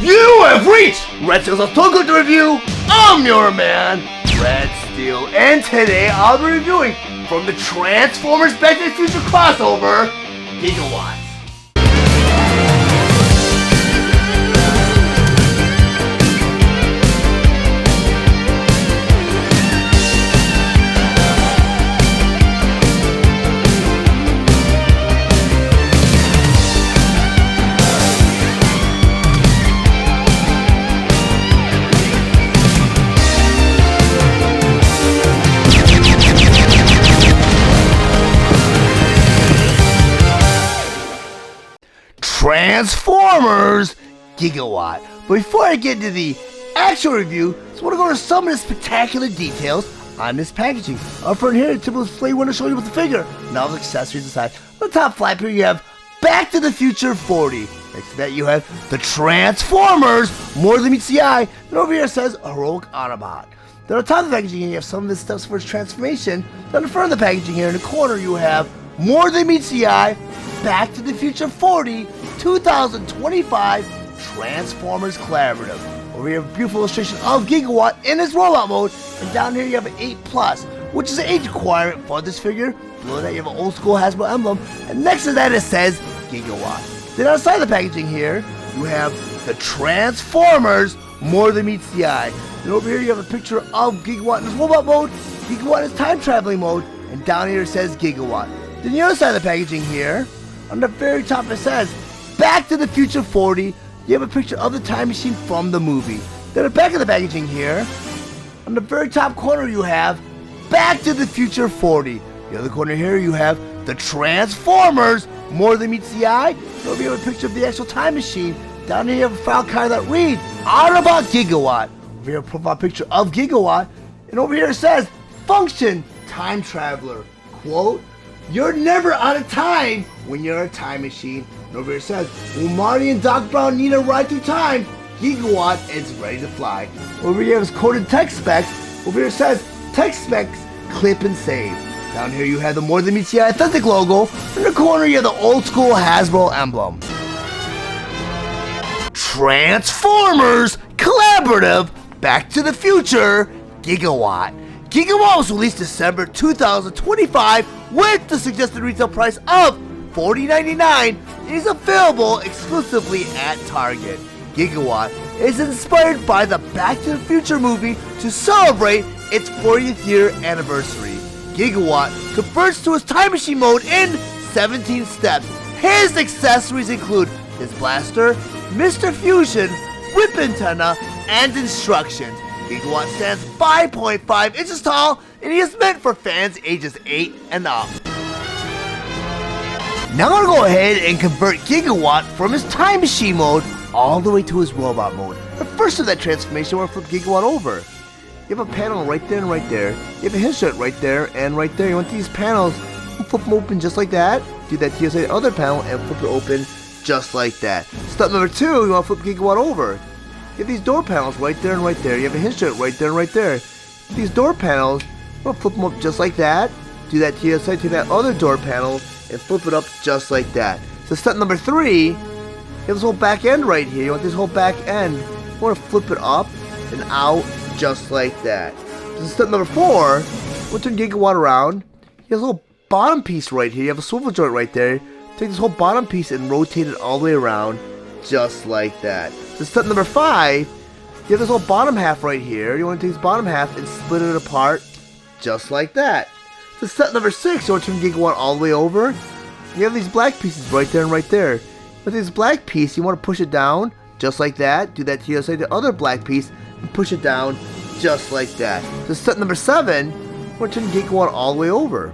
You have reached Red Steele's Autocult Review. I'm your man, Red Steele, and today I'll be reviewing from the Transformers Back to the Future crossover, Gigawatt. Transformers Gigawatt. But before I get into the actual review, I just want to go over some of the spectacular details on this packaging. Up front here, typical display window showing you with the figure. Now the accessories aside. On the top flap here you have Back to the Future 40. Next to that you have the Transformers More Than Meets the Eye. And over here it says Heroic Autobot. Then on top of the packaging here you have some of the steps for its transformation. Then on the front of the packaging here in the corner you have More Than Meets the Eye, Back to the Future 40, 2025 Transformers Collaborative. Over here, a beautiful illustration of Gigawatt in his rollout mode, and down here you have an 8+, which is an age requirement for this figure. Below that you have an old school Hasbro emblem, and next to that it says Gigawatt. Then outside the packaging here, you have the Transformers More Than Meets the Eye. And over here you have a picture of Gigawatt in his robot mode, Gigawatt in his time traveling mode, and down here it says Gigawatt. Then the other side of the packaging here, on the very top it says Back to the Future 40. You have a picture of the time machine from the movie. Then at the back of the packaging here, on the very top corner you have Back to the Future 40. The other corner here you have the Transformers More Than Meets the Eye. So over here you have a picture of the actual time machine. Down here you have a file card that reads All About Gigawatt. Over here a profile picture of Gigawatt. And over here it says Function Time Traveler. Quote, "You're never out of time when you're a time machine." And over here it says, "When Marty and Doc Brown need a ride through time, Gigawatt is ready to fly." Over here is coded text specs. Over here it says, "Text specs, clip and save." Down here you have the More Than Meets the Eye authentic logo. In the corner you have the old school Hasbro emblem. Transformers Collaborative Back to the Future Gigawatt. Gigawatt was released December 2025 with the suggested retail price of $40.99. It is available exclusively at Target. Gigawatt is inspired by the Back to the Future movie to celebrate its 40th year anniversary. Gigawatt converts to his time machine mode in 17 steps. His accessories include his blaster, Mr. Fusion, whip antenna, and instructions. Gigawatt stands 5.5 inches tall, and he is meant for fans ages 8 and up. Now I'm going to go ahead and convert Gigawatt from his time machine mode all the way to his robot mode. But first of that transformation, we're going to flip Gigawatt over. You have a panel right there and right there. You have a hinge joint right there and right there. You want these panels, flip them open just like that. Do that to the other panel and flip it open just like that. Step number 2, you want to flip Gigawatt over. You have these door panels right there and right there. You have a hinge joint right there and right there. These door panels, you want to flip them up just like that. Do that to the other side to that other door panel and flip it up just like that. So step number 3, you have this whole back end right here. You want this whole back end. You want to flip it up and out just like that. So step number 4, we'll turn Gigawatt around. You have a little bottom piece right here. You have a swivel joint right there. Take this whole bottom piece and rotate it all the way around just like that. So step number 5, you have this whole bottom half right here. You want to take this bottom half and split it apart just like that. So step number 6, you want to turn Gigawatt all the way over. You have these black pieces right there and right there. With this black piece, you want to push it down just like that. Do that to the other side, the other black piece, and push it down just like that. So step number 7, you want to turn Gigawatt all the way over.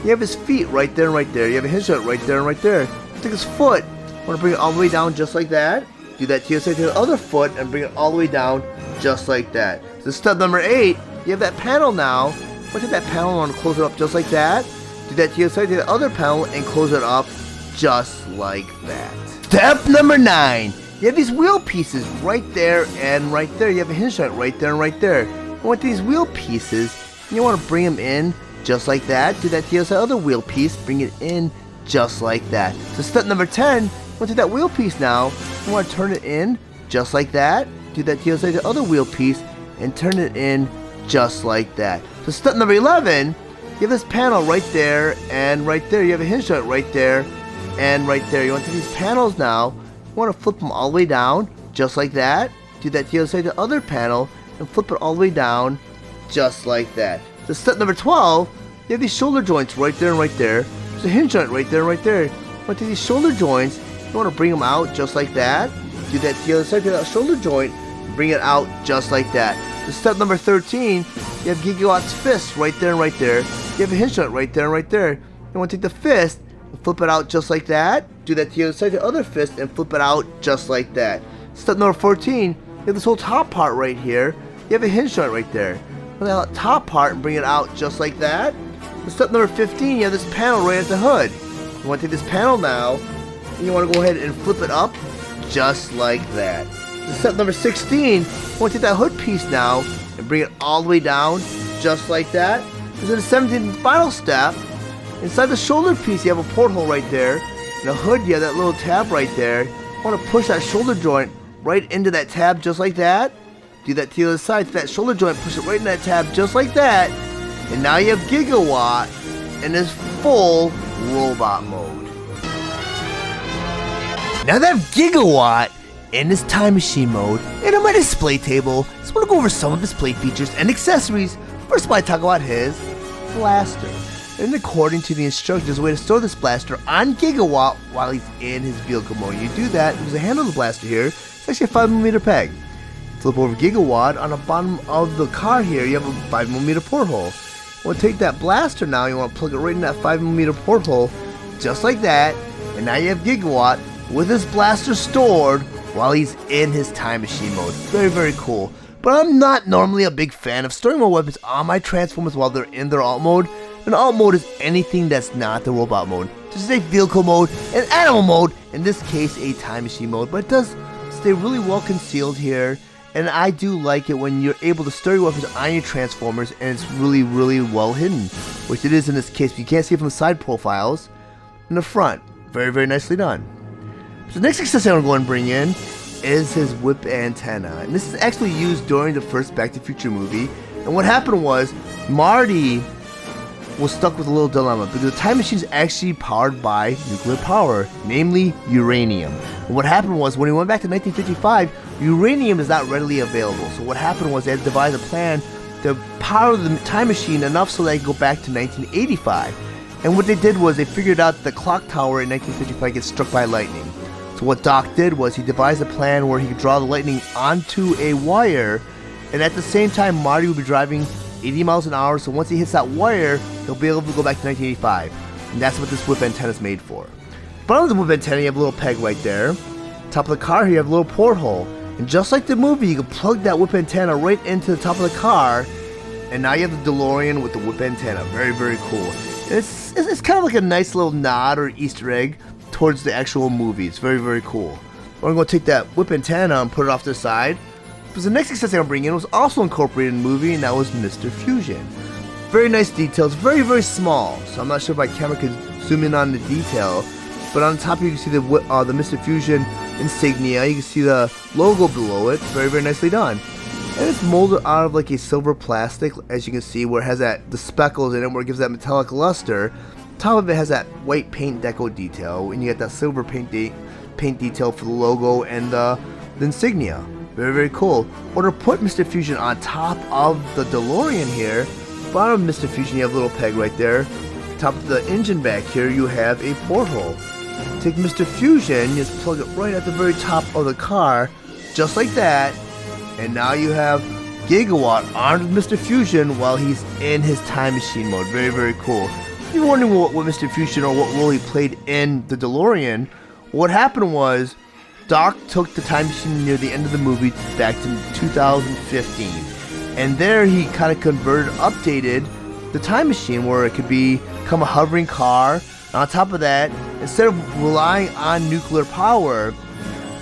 You have his feet right there and right there. You have a hinge joint right there and right there. Take his foot, you want to bring it all the way down just like that. Do that to the other side, to the other foot, and bring it all the way down just like that. So step number 8, you have that panel now. You want to take that panel and close it up just like that. Do that to the other side, to the other panel, and close it up just like that. Step number 9, you have these wheel pieces right there and right there. You have a hinge joint right there and right there. You want these wheel pieces, and you want to bring them in just like that. Do that to the other wheel piece, bring it in just like that. So step number 10, you want to take that wheel piece now, you want to turn it in just like that. Do that to the other side of the other wheel piece and turn it in just like that. So step number 11, you have this panel right there and right there. You have a hinge joint right there and right there. You want to take these panels now, you want to flip them all the way down just like that. Do that to the other side of the other panel and flip it all the way down just like that. So step number 12, you have these shoulder joints right there and right there. There's a hinge joint right there and right there. You want to take these shoulder joints, you want to bring them out just like that. Do that to the other side of that shoulder joint, bring it out just like that. So step number 13, you have Gigawatt's fist right there and right there. You have a hinge joint right there and right there. You want to take the fist and flip it out just like that. Do that to the other side of the other fist and flip it out just like that. Step number 14, you have this whole top part right here. You have a hinge joint right there. Put that top part and bring it out just like that. So step number 15, you have this panel right at the hood. You want to take this panel now, and you want to go ahead and flip it up just like that. So step number 16, you want to take that hood piece now and bring it all the way down just like that. And then the 17th and final step, inside the shoulder piece you have a porthole right there. In the hood you have that little tab right there. You want to push that shoulder joint right into that tab just like that. Do that to the other side, to that shoulder joint, push it right in that tab just like that. And now you have Gigawatt in his full robot mode. Now that I have Gigawatt in his time machine mode and on my display table, I just want to go over some of his play features and accessories. First of all, I talk about his blaster. And according to the instructions, there's a way to store this blaster on Gigawatt while he's in his vehicle mode. You do that, there's a handle of the blaster here. It's actually a 5mm peg. Flip over Gigawatt, on the bottom of the car here, you have a 5mm porthole. You want to take that blaster now, you want to plug it right in that 5mm porthole, just like that. And now you have Gigawatt with his blaster stored while he's in his time machine mode. Very, very cool. But I'm not normally a big fan of storing my weapons on my Transformers while they're in their alt mode. And alt mode is anything that's not the robot mode. This is a vehicle mode, an animal mode, in this case a time machine mode. But it does stay really well concealed here. And I do like it when you're able to store your weapons on your Transformers and it's really, really well hidden. Which it is in this case. You can't see it from the side profiles. In the front. Very, very nicely done. So the next accessory I'm going to bring in is his whip antenna. And this is actually used during the first Back to the Future movie. And what happened was, Marty was stuck with a little dilemma because the time machine is actually powered by nuclear power, namely uranium. And what happened was, when he went back to 1955, uranium is not readily available. So what happened was they had to devise a plan to power the time machine enough so they could go back to 1985. And what they did was they figured out the clock tower in 1955 gets struck by lightning. So what Doc did was he devised a plan where he could draw the lightning onto a wire, and at the same time Marty would be driving 80 miles an hour, so once he hits that wire, he'll be able to go back to 1985. And that's what this whip antenna is made for. Bottom of the whip antenna, you have a little peg right there. Top of the car here, you have a little porthole. And just like the movie, you can plug that whip antenna right into the top of the car, and now you have the DeLorean with the whip antenna. Very, very cool. And it's kind of like a nice little nod or Easter egg towards the actual movie. It's very, very cool. We're going to take that whip antenna and put it off to the side. Because the next accessory I'm bringing in was also incorporated in the movie, and that was Mr. Fusion. Very nice details, very, very small. So I'm not sure if my camera could zoom in on the detail. But on the top you can see the Mr. Fusion insignia. You can see the logo below it. Very, very nicely done. And it's molded out of like a silver plastic, as you can see, where it has the speckles in it, where it gives that metallic luster. Top of it has that white paint deco detail, and you get that silver paint detail for the logo and the insignia. Very, very cool. Or to put Mr. Fusion on top of the DeLorean here, bottom of Mr. Fusion you have a little peg right there. Top of the engine back here you have a porthole. Take Mr. Fusion, just plug it right at the very top of the car, just like that. And now you have Gigawatt armed with Mr. Fusion while he's in his time machine mode. Very, very cool. If you're wondering what Mr. Fusion or what role he played in the DeLorean, what happened was Doc took the time machine near the end of the movie back to 2015. And there he kind of updated the time machine where it could become a hovering car. And on top of that, instead of relying on nuclear power,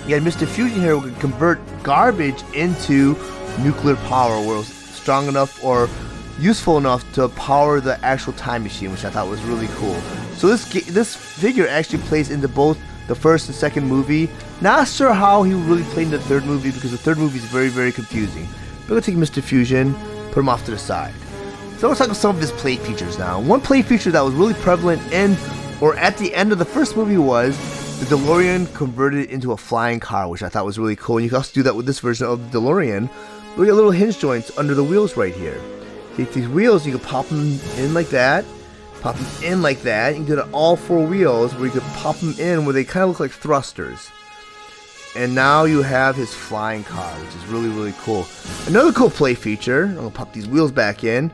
you had Mr. Fusion here who could convert garbage into nuclear power, where it was strong enough or useful enough to power the actual time machine, which I thought was really cool. So this figure actually plays into both the first and second movie. Not sure how he really played in the third movie because the third movie is very, very confusing. But we're going to take Mr. Fusion, put him off to the side. So let's talk about some of his play features now. One play feature that was really prevalent in, or at the end of the first movie, was the DeLorean converted into a flying car, which I thought was really cool. And you can also do that with this version of the DeLorean. We got little hinge joints under the wheels right here. Take these wheels, you can pop them in like that, pop them in like that. You can do it on all four wheels where you can pop them in where they kind of look like thrusters. And now you have his flying car, which is really, really cool. Another cool play feature, I'm going to pop these wheels back in,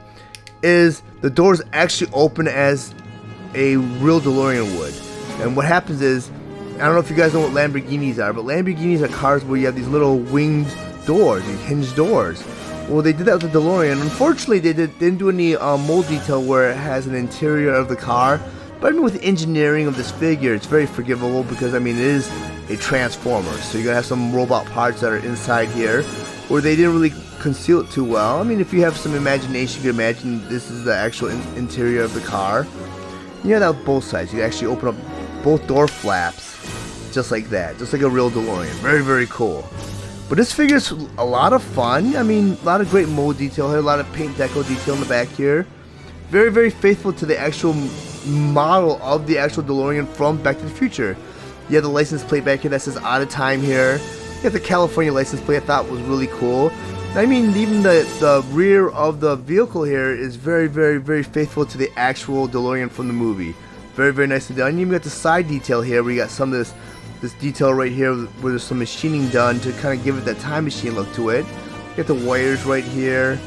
is the doors actually open as a real DeLorean would. And what happens is, I don't know if you guys know what Lamborghinis are, but Lamborghinis are cars where you have these little winged doors, these hinged doors. Well, they did that with the DeLorean. Unfortunately, they didn't do any mold detail where it has an interior of the car. But I mean, with the engineering of this figure, it's very forgivable because, I mean, it is a transformer. So you're going to have some robot parts that are inside here where they didn't really conceal it too well. I mean, if you have some imagination, you can imagine this is the actual interior of the car. You have that with both sides. You can actually open up both door flaps just like that, just like a real DeLorean. Very, very cool. But this figure's a lot of fun. I mean, a lot of great mold detail here, a lot of paint deco detail in the back here. Very, very faithful to the actual model of the actual DeLorean from Back to the Future. You have the license plate back here that says out of time here. You have the California license plate I thought was really cool. I mean, even the rear of the vehicle here is very, very, very faithful to the actual DeLorean from the movie. Very, very nicely done. You even got the side detail here where you got some of this detail right here where there's some machining done to kind of give it that time machine look to it. You got the wires right here.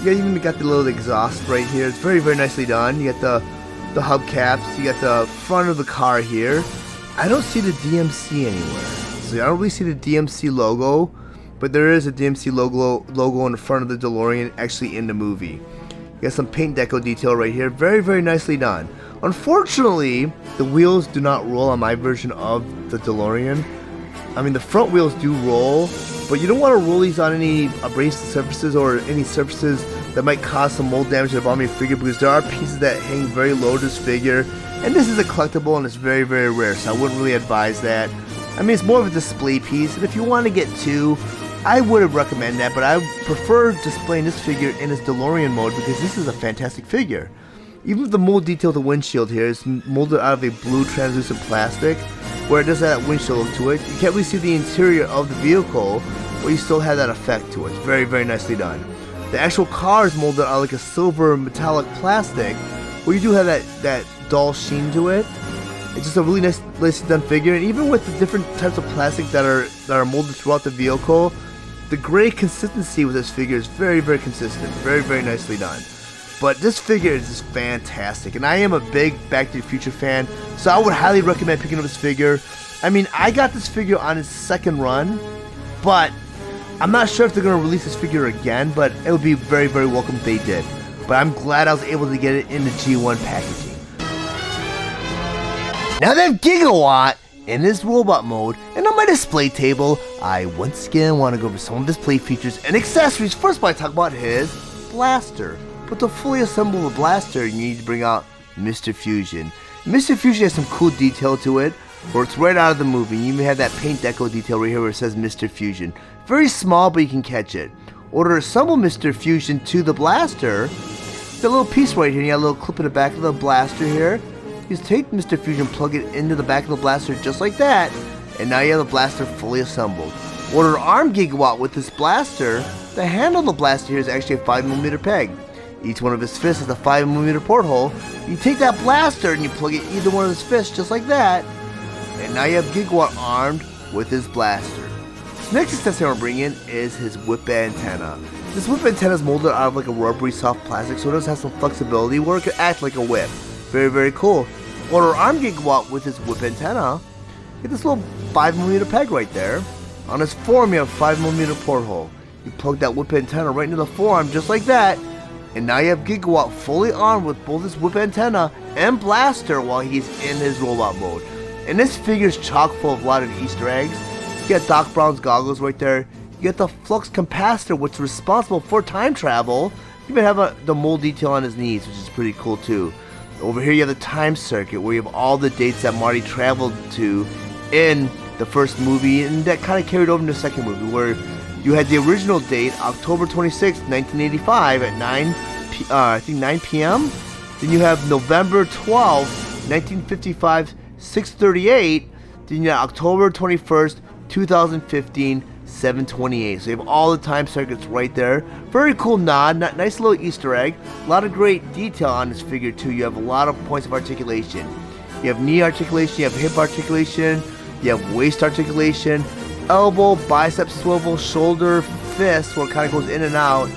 You even got the little exhaust right here. It's very, very nicely done. You got the hubcaps. You got the front of the car here. I don't see the DMC anywhere. So I don't really see the DMC logo, but there is a DMC logo on the front of the DeLorean actually in the movie. You got some paint deco detail right here. Very, very nicely done. Unfortunately, the wheels do not roll on my version of the DeLorean. I mean, the front wheels do roll, but you don't want to roll these on any abrasive surfaces or any surfaces that might cause some mold damage to the bottom of your figure, because there are pieces that hang very low to this figure, and this is a collectible and it's very, very rare, so I wouldn't really advise that. I mean, it's more of a display piece, and if you want to get two, I would recommend that, but I prefer displaying this figure in its DeLorean mode because this is a fantastic figure. Even with the mold detail of the windshield here, it's molded out of a blue translucent plastic, where it does have that windshield look to it. You can't really see the interior of the vehicle, but you still have that effect to it. It's very, very nicely done. The actual car is molded out like a silver metallic plastic, where you do have that dull sheen to it. It's just a really nicely done figure, and even with the different types of plastic that are molded throughout the vehicle, the gray consistency with this figure is very, very consistent. Very, very nicely done. But this figure is just fantastic, and I am a big Back to the Future fan, so I would highly recommend picking up this figure. I mean, I got this figure on its second run, but I'm not sure if they're going to release this figure again, but it would be very, very welcome if they did. But I'm glad I was able to get it in the G1 packaging. Now that I have Gigawatt in this robot mode and on my display table, I once again want to go over some of his play features and accessories. First, I talk about his blaster. But to fully assemble the blaster, you need to bring out Mr. Fusion. Mr. Fusion has some cool detail to it, where it's right out of the movie. You even have that paint deco detail right here where it says Mr. Fusion. Very small, but you can catch it. Or to assemble Mr. Fusion to the blaster, the little piece right here, you got a little clip in the back of the blaster here. You just take Mr. Fusion, plug it into the back of the blaster just like that, and now you have the blaster fully assembled. Or to arm Gigawatt with this blaster, the handle of the blaster here is actually a 5mm peg. Each one of his fists has a 5mm porthole. You take that blaster and you plug it in either one of his fists just like that, and now you have Gigawatt armed with his blaster. The next accessory I want to bring in is his whip antenna. This whip antenna is molded out of like a rubbery soft plastic, so it does have some flexibility where it could act like a whip. Very, very cool. Or to arm Gigawatt with his whip antenna, get this little 5mm peg right there. On his forearm you have a 5mm porthole. You plug that whip antenna right into the forearm just like that, and now you have Gigawatt fully armed with both his whip antenna and blaster while he's in his robot mode. And this figure is chock full of a lot of Easter eggs. You got Doc Brown's goggles right there. You got the flux capacitor, which is responsible for time travel. You even have the mold detail on his knees, which is pretty cool too. Over here you have the time circuit, where you have all the dates that Marty traveled to in the first movie, and that kind of carried over in the second movie, where you had the original date, October 26th, 1985 at 9 p.m. Then you have November 12th, 1955, 6:38. Then you have October 21st, 2015, 7:28. So you have all the time circuits right there. Very cool nod, nice little Easter egg. A lot of great detail on this figure too. You have a lot of points of articulation. You have knee articulation, you have hip articulation, you have waist articulation, elbow, bicep swivel, shoulder, fist, where it kind of goes in and out.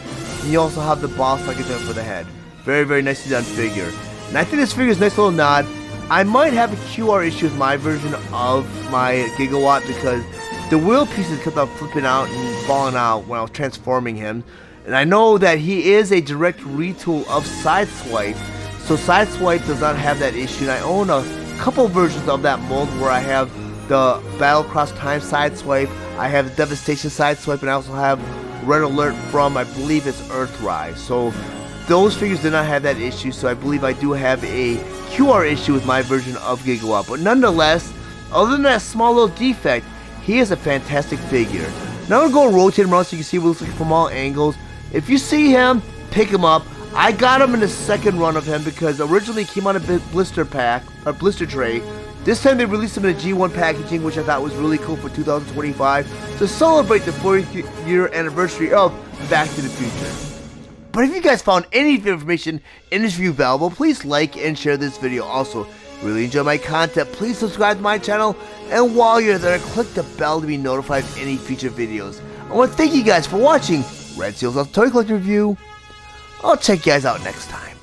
And you also have the ball socket there for the head. Very, very nicely done figure. And I think this figure is a nice little nod. I might have a QR issue with my version of my Gigawatt because the wheel pieces kept on flipping out and falling out when I was transforming him. And I know that he is a direct retool of Sideswipe, so Sideswipe does not have that issue. And I own a couple versions of that mold where I have the Battle Across Time Sideswipe, I have the Devastation Sideswipe, and I also have Red Alert from, I believe it's Earthrise. So those figures did not have that issue, so I believe I do have a QR issue with my version of Gigawatt. But nonetheless, other than that small little defect, he is a fantastic figure. Now I'm going to go rotate him around so you can see what he looks like from all angles. If you see him, pick him up. I got him in the second run of him because originally he came on a blister pack, or blister tray. This time they released him in a G1 packaging, which I thought was really cool for 2025 to celebrate the 40th year anniversary of Back to the Future. But if you guys found any information in this review valuable, please like and share this video. Also, really enjoy my content, please subscribe to my channel, and while you're there, click the bell to be notified of any future videos. I want to thank you guys for watching Red Steele's Toy Collector Review. I'll check you guys out next time.